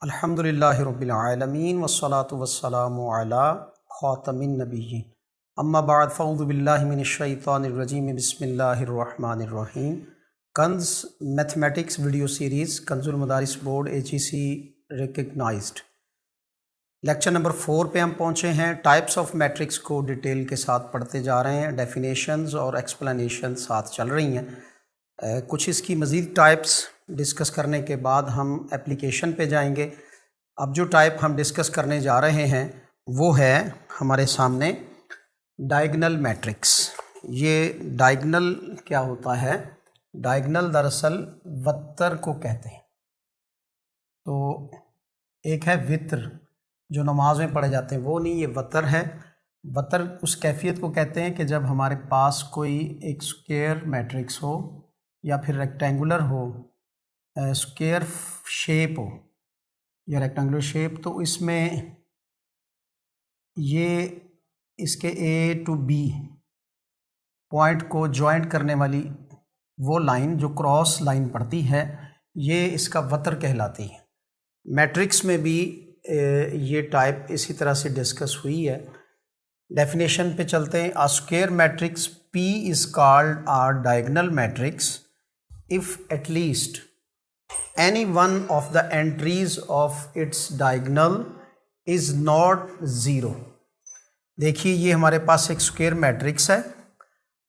अल्हम्दुलिल्लाहि रब्बिल आलमीन वस्सलातु वस्सलामु अला खातमिन नबिय्यीन अम्मा बाद फ़अऊज़ु बिल्लाहि मिनश शैतानिर रजीम बिस्मिल्लाहिर रहमानिर रहीम। Kanz mathematics video series Kanzul Madaris board AGC recognised lecture number 4 पे हम पहुँचे हैं। टाइप्स ऑफ मैट्रिक्स को डिटेल के साथ पढ़ते जा रहे हैं। डेफिनेशंस और एक्सप्लेनेशन साथ चल रही हैं। कुछ इसकी मज़ीद टाइप्स डिस्कस करने के बाद हम एप्लीकेशन पे जाएंगे। अब जो टाइप हम डिस्कस करने जा रहे हैं वो है हमारे सामने डायगोनल मैट्रिक्स। ये डायगोनल क्या होता है? डायगोनल दरअसल वत्तर को कहते हैं। तो एक है वित्र जो नमाज में पढ़े जाते हैं, वो नहीं, ये वतर है। वतर उस कैफियत को कहते हैं कि जब हमारे पास कोई एक स्क्वायर मैट्रिक्स हो या फिर रेक्टेंगुलर हो, स्क्वायर शेप हो या रेक्टेंगुलर शेप, तो इसमें ये इसके A to B पॉइंट को जॉइंट करने वाली वो लाइन जो क्रॉस लाइन पड़ती है, ये इसका वतर कहलाती है। मैट्रिक्स में भी ये टाइप इसी तरह से डिस्कस हुई है। डेफिनेशन पे चलते हैं। A square matrix P is called a diagonal matrix if at least any one of the entries of its diagonal is not zero। देखिए, ये हमारे पास एक स्क्वायर मैट्रिक्स है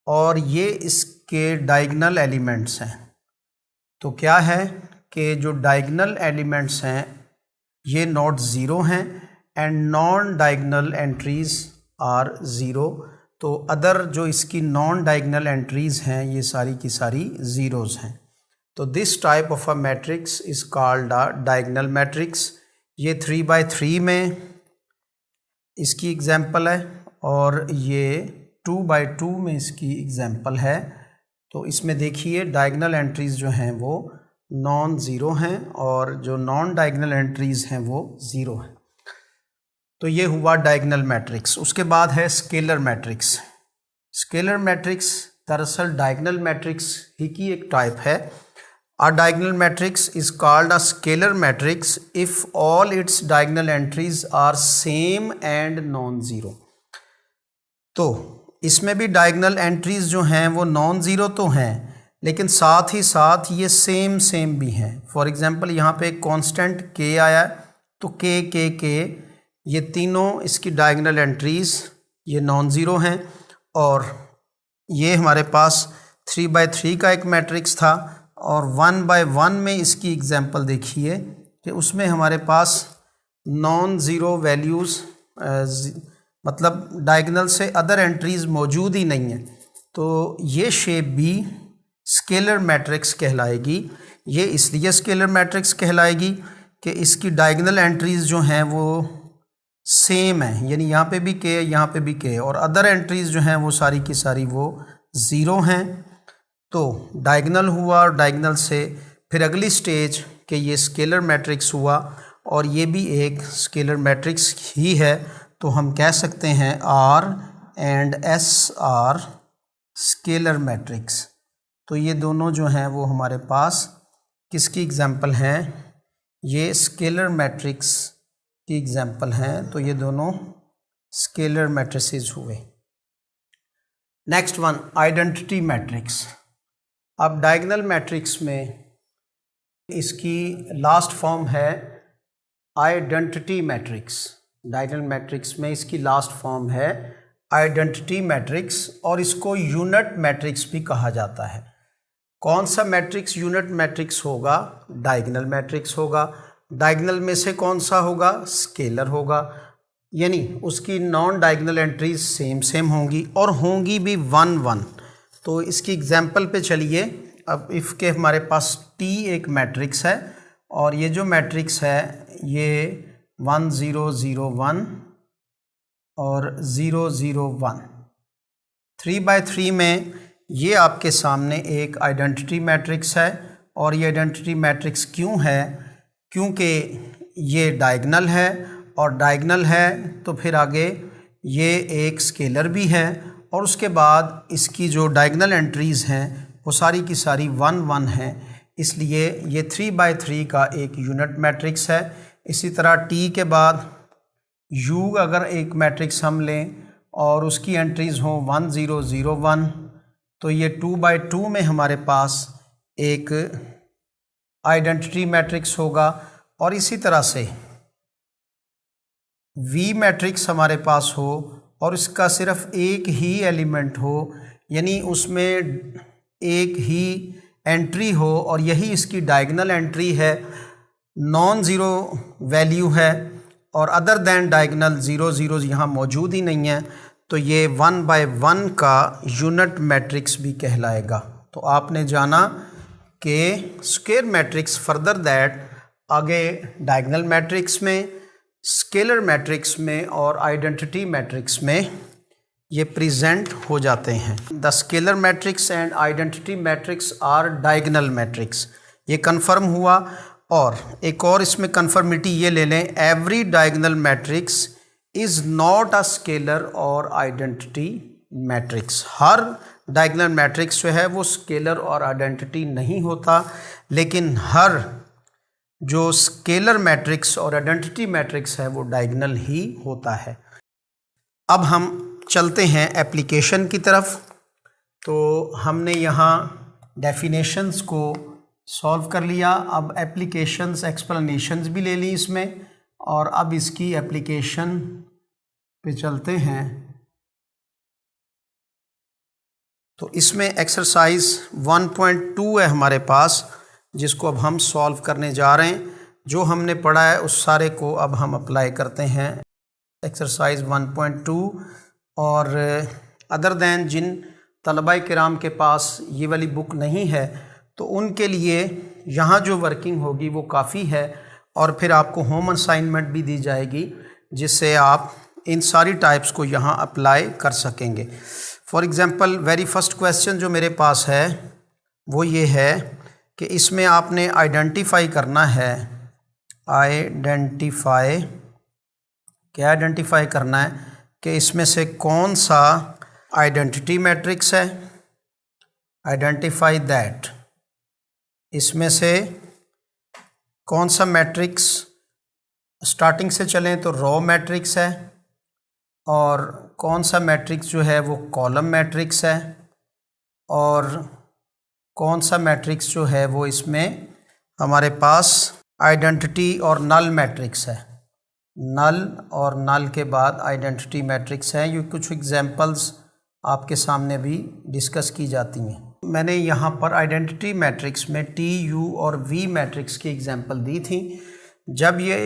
और ये इसके डायगोनल एलिमेंट्स हैं। तो क्या है कि जो डायगोनल एलिमेंट्स हैं ये नॉट ज़ीरो हैं and non diagonal entries are zero. तो अदर जो इसकी नॉन डायगोनल एंट्रीज़ हैं ये सारी की सारी ज़ीरोज़ हैं। तो this type of a matrix is called a diagonal matrix. ये 3×3 में इसकी एग्जांपल है और ये 2×2 में इसकी एग्जांपल है। तो इसमें देखिए डायगोनल एंट्रीज़ जो हैं वो नॉन ज़ीरो हैं और जो नॉन डायगोनल एंट्रीज़ हैं वो ज़ीरो हैं। तो ये हुआ डायगोनल मैट्रिक्स। उसके बाद है स्केलर मैट्रिक्स। स्केलर मैट्रिक्स दरअसल डायगोनल मैट्रिक्स ही की एक टाइप है। A diagonal matrix is called a scalar matrix if all its diagonal entries are same and non-zero। तो इसमें भी diagonal entries जो हैं वो non-zero तो हैं, लेकिन साथ ही साथ ये सेम भी हैं। फॉर एग्जांपल यहाँ पे एक कांस्टेंट k आया है, तो k ये तीनों इसकी diagonal entries ये non-zero हैं। और ये हमारे पास 3×3 का एक मैट्रिक्स था और 1×1 में इसकी एग्जांपल देखिए कि उसमें हमारे पास नॉन ज़ीरो वैल्यूज़ मतलब डायगोनल से अदर एंट्रीज़ मौजूद ही नहीं हैं। तो ये शेप भी स्केलर मैट्रिक्स कहलाएगी। ये इसलिए स्केलर मैट्रिक्स कहलाएगी कि इसकी डायगोनल एंट्रीज़ जो हैं वो सेम हैं, यानी यहाँ पे भी k यहाँ पे भी k और अदर एंट्रीज़ जो हैं वो सारी की सारी वो ज़ीरो हैं। तो डायगोनल हुआ और डायगोनल से फिर अगली स्टेज के ये स्केलर मैट्रिक्स हुआ और ये भी एक स्केलर मैट्रिक्स ही है। तो हम कह सकते हैं R and S are scalar matrix. तो ये दोनों जो हैं वो हमारे पास किसकी एग्जांपल हैं? ये स्केलर मैट्रिक्स की एग्जांपल हैं। तो ये दोनों स्केलर मैट्रिसेस हुए। Next one, identity matrix. अब डायगोनल मैट्रिक्स में इसकी लास्ट फॉर्म है आइडेंटिटी मैट्रिक्स। डायगोनल मैट्रिक्स में इसकी लास्ट फॉर्म है आइडेंटिटी मैट्रिक्स और इसको यूनिट मैट्रिक्स भी कहा जाता है। कौन सा मैट्रिक्स यूनिट मैट्रिक्स होगा? डायगोनल मैट्रिक्स होगा। डायगोनल में से कौन सा होगा? स्केलर होगा, यानी उसकी नॉन डायगोनल एंट्रीज सेम होंगी और होंगी भी 1×1। तो इसकी एग्जांपल पे चलिए। अब इफ़ के हमारे पास T एक मैट्रिक्स है और ये जो मैट्रिक्स है ये 1 0 0 1 और 0 0 1। 3×3 में ये आपके सामने एक आइडेंटिटी मैट्रिक्स है और ये आइडेंटिटी मैट्रिक्स क्यों है? क्योंकि ये डायगोनल है और डायगोनल है तो फिर आगे ये एक स्केलर भी है और उसके बाद इसकी जो डायगोनल एंट्रीज़ हैं वो सारी की सारी 1×1 हैं। इसलिए ये 3×3 का एक यूनिट मैट्रिक्स है। इसी तरह टी के बाद यू अगर एक मैट्रिक्स हम लें और उसकी एंट्रीज़ हों 1 0 0 1, तो ये 2/2 में हमारे पास एक आइडेंटिटी मैट्रिक्स होगा। और इसी तरह से वी मैट्रिक्स हमारे पास हो और इसका सिर्फ एक ही एलिमेंट हो, यानी उसमें एक ही एंट्री हो और यही इसकी डायगोनल एंट्री है, नॉन ज़ीरो वैल्यू है और अदर दैन डायगोनल 0 0 यहाँ मौजूद ही नहीं है, तो ये 1/1 का यूनिट मैट्रिक्स भी कहलाएगा। तो आपने जाना कि स्क्वायर मैट्रिक्स फर्दर दैट आगे डायगोनल मैट्रिक्स में, स्केलर मैट्रिक्स में और आइडेंटिटी मैट्रिक्स में ये प्रेजेंट हो जाते हैं। The scalar matrix and identity matrix are diagonal matrix, ये कन्फर्म हुआ। और एक और इसमें कन्फर्मिटी ये ले लें, every diagonal matrix is not a scalar और आइडेंटिटी मैट्रिक्स। हर डायगोनल मैट्रिक्स जो है वो स्केलर और आइडेंटिटी नहीं होता, लेकिन हर जो स्केलर मैट्रिक्स और आइडेंटिटी मैट्रिक्स है वो डायगोनल ही होता है। अब हम चलते हैं एप्लीकेशन की तरफ। तो हमने यहाँ डेफिनेशंस को सॉल्व कर लिया, अब एप्लीकेशंस एक्सप्लेनेशंस भी ले ली इसमें, और अब इसकी एप्लीकेशन पे चलते हैं। तो इसमें एक्सरसाइज 1.2 है हमारे पास, जिसको अब हम सॉल्व करने जा रहे हैं। जो हमने पढ़ा है उस सारे को अब हम अप्लाई करते हैं एक्सरसाइज 1.2। और अदर दैन जिन तलबा किराम के पास ये वाली बुक नहीं है तो उनके लिए यहाँ जो वर्किंग होगी वो काफ़ी है, और फिर आपको होम असाइनमेंट भी दी जाएगी जिससे आप इन सारी टाइप्स को यहाँ अप्लाई कर सकेंगे। For example very first question जो मेरे पास है वो ये है कि इसमें आपने आइडेंटिफाई करना है, आइडेंटिफाई, क्या आइडेंटिफाई करना है कि इसमें से कौन सा आइडेंटिटी मैट्रिक्स है, आइडेंटिफाई दैट, इसमें से कौन सा मैट्रिक्स, स्टार्टिंग से चलें तो रो मैट्रिक्स है, और कौन सा मैट्रिक्स जो है वो कॉलम मैट्रिक्स है, और कौन सा मैट्रिक्स जो है वो इसमें हमारे पास आइडेंटिटी और नल मैट्रिक्स है। नल और नल के बाद आइडेंटिटी मैट्रिक्स है। ये कुछ एग्जांपल्स आपके सामने भी डिस्कस की जाती हैं। मैंने यहाँ पर आइडेंटिटी मैट्रिक्स में टी, यू और वी मैट्रिक्स की एग्जांपल दी थी। जब ये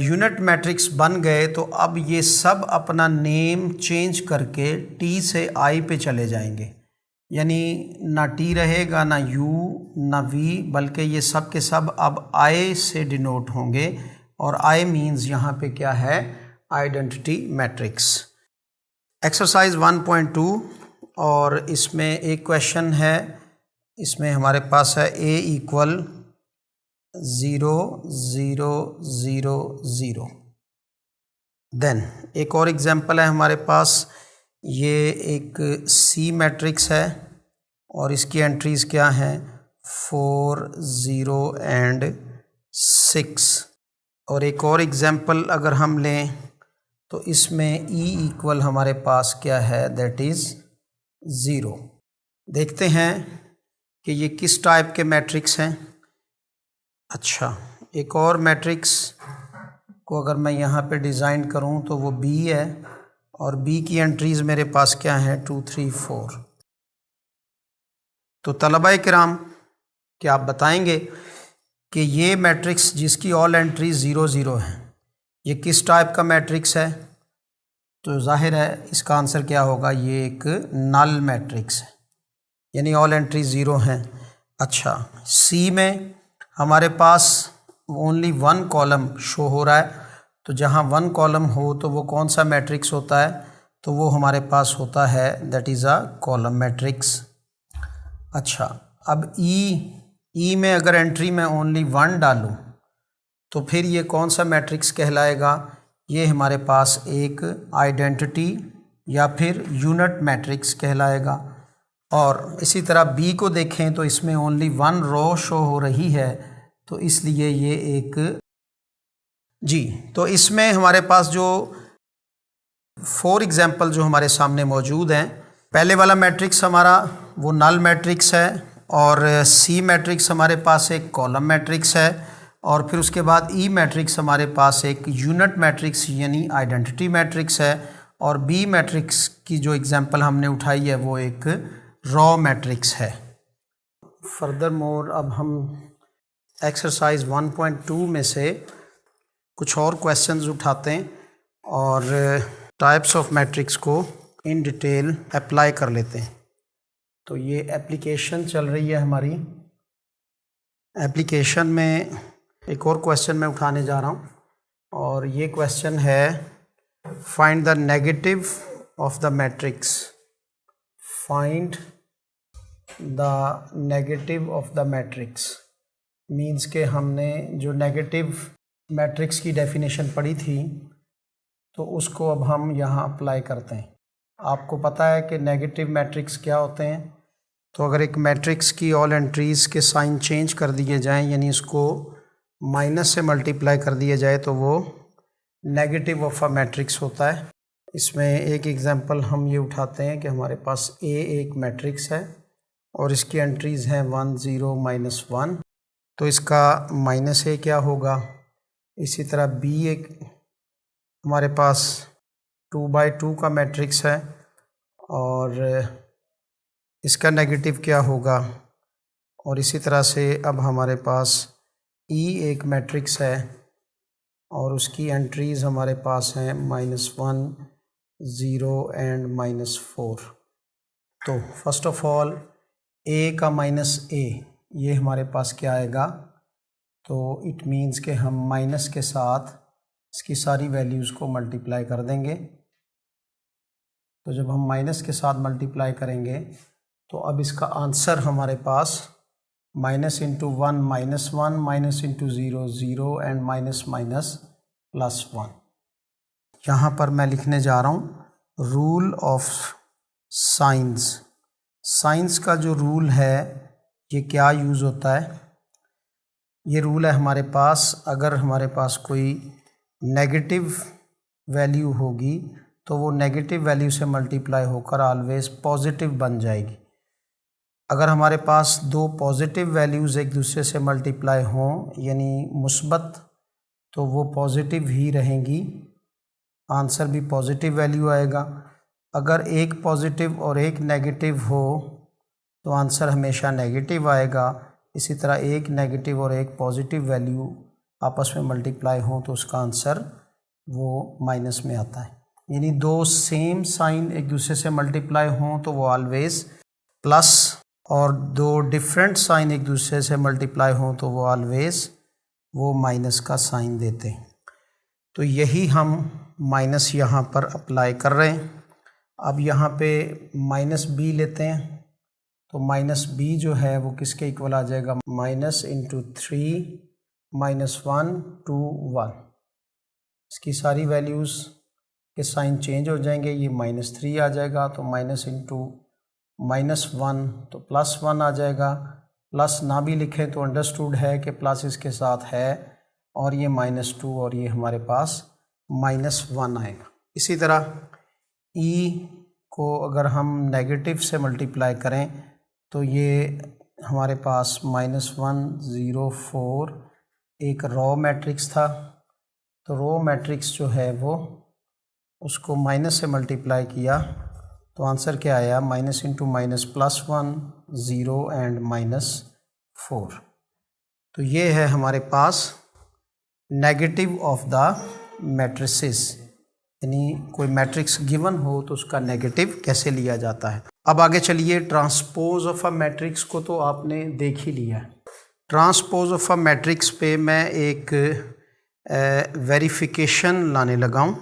यूनिट मैट्रिक्स बन गए तो अब ये सब अपना नेम चेंज करके टी से आई पे चले जाएंगे, यानी ना टी रहेगा, ना यू, ना वी, बल्कि ये सब के सब अब आई से डिनोट होंगे, और आई मीन्स यहाँ पे क्या है, आइडेंटिटी मैट्रिक्स। एक्सरसाइज 1.2, और इसमें एक क्वेश्चन है, इसमें हमारे पास है a = 0 0 0 0। देन एक और एग्जांपल है हमारे पास, ये एक सी मैट्रिक्स है और इसकी एंट्रीज़ क्या हैं, 4 0 एंड 6। और एक और एग्जांपल अगर हम लें तो इसमें E = हमारे पास क्या है, दैट इज़ 0। देखते हैं कि ये किस टाइप के मैट्रिक्स हैं। अच्छा, एक और मैट्रिक्स को अगर मैं यहाँ पे डिज़ाइन करूँ तो वो B है, और B की एंट्रीज़ मेरे पास क्या हैं, 2 3 4। तो तलबा किराम क्या आप बताएंगे कि ये मैट्रिक्स जिसकी ऑल एंट्री 0 0 है, ये किस टाइप का मैट्रिक्स है? तो जाहिर है इसका आंसर क्या होगा, ये एक नल मैट्रिक्स है, यानी ऑल एंट्री 0 हैं। अच्छा, सी में हमारे पास ओनली 1 कॉलम शो हो रहा है, तो जहाँ 1 कॉलम हो तो वो कौन सा मैट्रिक्स होता है, तो वो हमारे पास होता है that is a column matrix. अच्छा, अब ई में अगर एंट्री में ओनली 1 डालूं तो फिर ये कौन सा मैट्रिक्स कहलाएगा, ये हमारे पास एक आइडेंटिटी या फिर यूनिट मैट्रिक्स कहलाएगा। और इसी तरह बी को देखें तो इसमें ओनली 1 रो शो हो रही है, तो इसलिए ये एक जी, तो इसमें हमारे पास जो 4 एग्जाम्पल जो हमारे सामने मौजूद हैं, पहले वाला मैट्रिक्स हमारा वो नल मैट्रिक्स है, और सी मैट्रिक्स हमारे पास एक कॉलम मैट्रिक्स है, और फिर उसके बाद ई मैट्रिक्स हमारे पास एक यूनिट मैट्रिक्स यानी आइडेंटिटी मैट्रिक्स है, और बी मैट्रिक्स की जो एग्जांपल हमने उठाई है वो एक रॉ मैट्रिक्स है। फर्दर मोर अब हम एक्सरसाइज 1.2 में से कुछ और क्वेश्चंस उठाते हैं और टाइप्स ऑफ मैट्रिक्स को इन डिटेल अप्लाई कर लेते हैं। तो ये एप्लीकेशन चल रही है हमारी। एप्लीकेशन में एक और क्वेश्चन मैं उठाने जा रहा हूँ, और ये क्वेश्चन है find the negative of the matrix. Find the negative of the matrix means के हमने जो नेगेटिव मैट्रिक्स की डेफिनेशन पढ़ी थी तो उसको अब हम यहाँ अप्लाई करते हैं। आपको पता है कि नेगेटिव मैट्रिक्स क्या होते हैं। तो अगर एक मैट्रिक्स की ऑल एंट्रीज़ के साइन चेंज कर दिए जाएं, यानी इसको माइनस से मल्टीप्लाई कर दिया जाए, तो वो नेगेटिव ऑफ अ मैट्रिक्स होता है। इसमें एक एग्जांपल हम ये उठाते हैं कि हमारे पास ए एक मैट्रिक्स है और इसकी एंट्रीज़ हैं 1 0 -1, तो इसका माइनस ए क्या होगा। इसी तरह बी एक हमारे पास 2/2 का मैट्रिक्स है और इसका नेगेटिव क्या होगा। और इसी तरह से अब हमारे पास ई एक मैट्रिक्स है और उसकी एंट्रीज़ हमारे पास हैं -1 0 एंड -4। तो फर्स्ट ऑफ ऑल ए का -a ये हमारे पास क्या आएगा, तो इट मीन्स कि हम माइनस के साथ इसकी सारी वैल्यूज़ को मल्टीप्लाई कर देंगे। तो जब हम माइनस के साथ मल्टीप्लाई करेंगे तो अब इसका आंसर हमारे पास -1 -1 -0 0 एंड -+1। यहाँ पर मैं लिखने जा रहा हूँ रूल ऑफ साइंस। साइंस का जो रूल है ये क्या यूज़ होता है। ये रूल है हमारे पास, अगर हमारे पास कोई नेगेटिव वैल्यू होगी तो वो नेगेटिव वैल्यू से मल्टीप्लाई होकर ऑलवेज पॉजिटिव बन जाएगी। अगर हमारे पास दो पॉजिटिव वैल्यूज़ एक दूसरे से मल्टीप्लाई हों यानी मुस्बत, तो वो पॉजिटिव ही रहेंगी, आंसर भी पॉजिटिव वैल्यू आएगा। अगर एक पॉजिटिव और एक नेगेटिव हो तो आंसर हमेशा नेगेटिव आएगा। इसी तरह एक नेगेटिव और एक पॉजिटिव वैल्यू आपस में मल्टीप्लाई हो तो उसका आंसर वो माइनस में आता है। यानी दो सेम साइन एक दूसरे से मल्टीप्लाई हों तो वो ऑलवेज प्लस, और दो डिफरेंट साइन एक दूसरे से मल्टीप्लाई हों तो वो ऑलवेज वो माइनस का साइन देते हैं। तो यही हम माइनस यहाँ पर अप्लाई कर रहे हैं। अब यहाँ पे -b लेते हैं, तो -b जो है वो किसके इक्वल आ जाएगा, -3 -1 2 1। इसकी सारी वैल्यूज़ के साइन चेंज हो जाएंगे, ये -3 आ जाएगा तो -1 तो +1 आ जाएगा। प्लस ना भी लिखें तो अंडरस्टूड है कि प्लस इसके साथ है, और ये -2 और ये हमारे पास -1 आएगा। इसी तरह ई को अगर हम नेगेटिव से मल्टीप्लाई करें तो ये हमारे पास -1 0 4 एक रॉ मैट्रिक्स था, तो रॉ मैट्रिक्स जो है वो उसको माइनस से मल्टीप्लाई किया तो आंसर क्या आया, -(-) +1 0 एंड -4। तो ये है हमारे पास नेगेटिव ऑफ द मैट्रिसेस, यानी कोई मैट्रिक्स गिवन हो तो उसका नेगेटिव कैसे लिया जाता है। अब आगे चलिए, ट्रांसपोज ऑफ अ मैट्रिक्स को तो आपने देख ही लिया है। ट्रांसपोज ऑफ अ मैट्रिक्स पे मैं एक वेरिफिकेशन लाने लगा हूँ।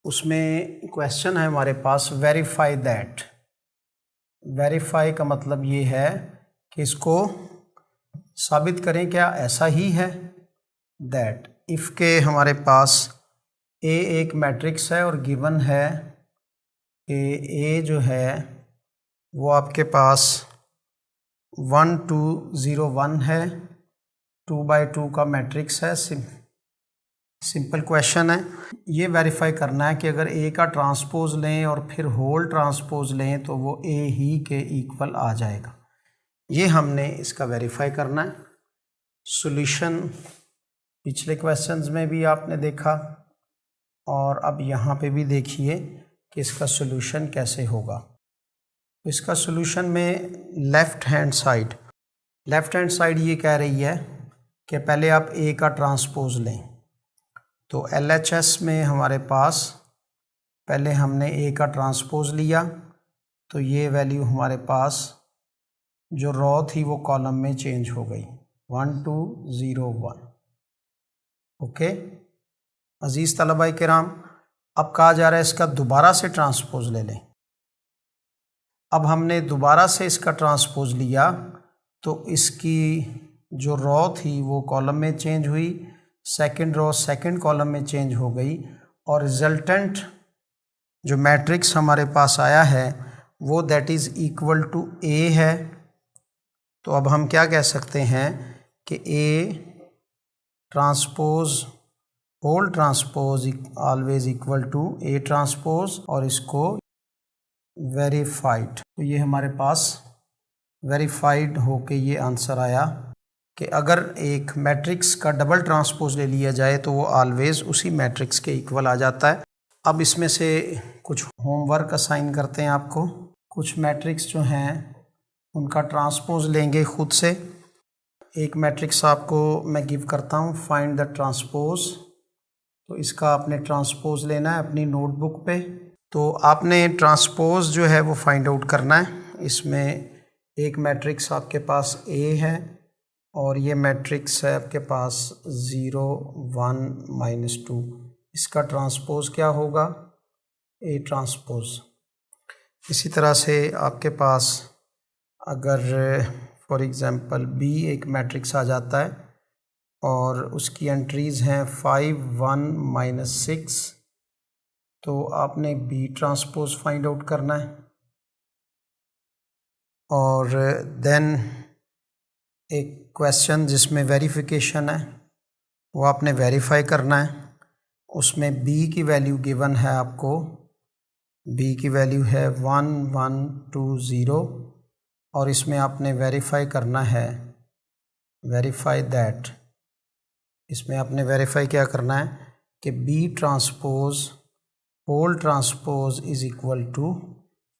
उसमें क्वेश्चन है हमारे पास वेरीफाई दैट। वेरीफाई का मतलब ये है कि इसको साबित करें क्या ऐसा ही है। दैट इफ़ के हमारे पास ए एक मैट्रिक्स है और गिवन है कि ए जो है वो आपके पास 1 2 0 1 है, 2/2 का मैट्रिक्स है। सिंपल क्वेश्चन है। ये वेरीफाई करना है कि अगर ए का ट्रांसपोज लें और फिर होल ट्रांसपोज लें तो वो ए ही के इक्वल आ जाएगा। ये हमने इसका वेरीफाई करना है। सॉल्यूशन पिछले क्वेश्चंस में भी आपने देखा और अब यहाँ पे भी देखिए कि इसका सॉल्यूशन कैसे होगा। तो इसका सॉल्यूशन में लेफ़्ट हैंड साइड ये कह रही है कि पहले आप ए का ट्रांसपोज लें। तो LHS में हमारे पास पहले हमने ए का ट्रांसपोज लिया तो ये वैल्यू हमारे पास जो रो थी वो कॉलम में चेंज हो गई 1 2 0 1। ओके अजीज़ तलबाए किराम, अब कहा जा रहा है इसका दोबारा से ट्रांसपोज ले लें। अब हमने दोबारा से इसका ट्रांसपोज लिया तो इसकी जो रो थी वो कॉलम में चेंज हुई, सेकंड रो सेकंड कॉलम में चेंज हो गई और रिजल्टेंट जो मैट्रिक्स हमारे पास आया है वो that is equal to A है। तो अब हम क्या कह सकते हैं कि A transpose whole transpose always equal to A transpose और इसको वेरीफाइड। तो ये हमारे पास वेरीफाइड होके ये आंसर आया कि अगर एक मैट्रिक्स का डबल ट्रांसपोज ले लिया जाए तो वो ऑलवेज़ उसी मैट्रिक्स के इक्वल आ जाता है। अब इसमें से कुछ होमवर्क असाइन करते हैं आपको। कुछ मैट्रिक्स जो हैं उनका ट्रांसपोज लेंगे खुद से। एक मैट्रिक्स आपको मैं गिव करता हूँ, फाइंड द ट्रांसपोज। तो इसका आपने ट्रांसपोज लेना है अपनी नोटबुक पे। तो आपने ट्रांसपोज जो है वो फाइंड आउट करना है। इसमें एक मैट्रिक्स आपके पास ए है और ये मैट्रिक्स है आपके पास 0 1 -2। इसका ट्रांसपोज क्या होगा? A transpose. इसी तरह से आपके पास अगर फॉर एग्ज़ाम्पल बी एक मैट्रिक्स आ जाता है और उसकी एंट्रीज़ हैं 5 1 -6, तो आपने बी ट्रांसपोज फाइंड आउट करना है। और देन एक क्वेश्चन जिसमें वेरिफिकेशन है वो आपने वेरीफाई करना है। उसमें बी की वैल्यू गिवन है आपको, बी की वैल्यू है 1 1 2 0 और इसमें आपने वेरीफाई करना है वेरीफाई दैट। इसमें आपने वेरीफाई क्या करना है कि B transpose whole transpose is equal to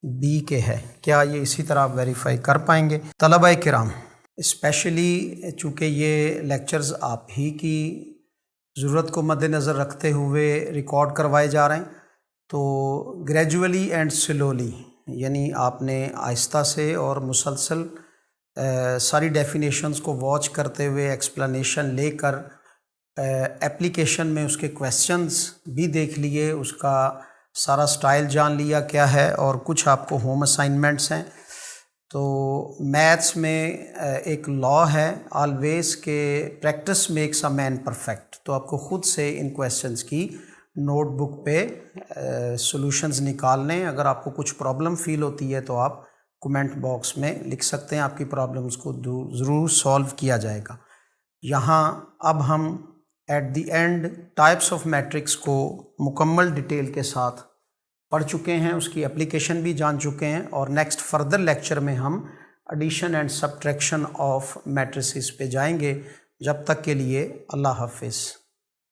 B के है। क्या ये इसी तरह आप वेरीफाई कर पाएंगे? तलबाए किराम, स्पेशली चूँकि ये लेक्चर्स आप ही की ज़रूरत को मद्देनज़र रखते हुए रिकॉर्ड करवाए जा रहे हैं, तो ग्रेजुअली एंड स्लोली यानी आपने आहिस्ता से और मुसलसल सारी डेफिनेशंस को वॉच करते हुए एक्सप्लेनेशन लेकर एप्लीकेशन में उसके क्वेश्चंस भी देख लिए, उसका सारा स्टाइल जान लिया क्या है और कुछ आपको होम असाइनमेंट्स हैं। तो मैथ्स में एक लॉ है ऑलवेज़ के practice makes a man perfect. तो आपको ख़ुद से इन क्वेश्चंस की नोटबुक पे सॉल्यूशंस निकालने। अगर आपको कुछ प्रॉब्लम फील होती है तो आप कमेंट बॉक्स में लिख सकते हैं, आपकी प्रॉब्लम्स को ज़रूर सॉल्व किया जाएगा। यहाँ अब हम at the end types of matrix को मुकम्मल डिटेल के साथ पढ़ चुके हैं, उसकी एप्लीकेशन भी जान चुके हैं और नेक्स्ट फर्दर लेक्चर में हम addition and subtraction of matrices पे जाएंगे। जब तक के लिए अल्लाह हाफिज़।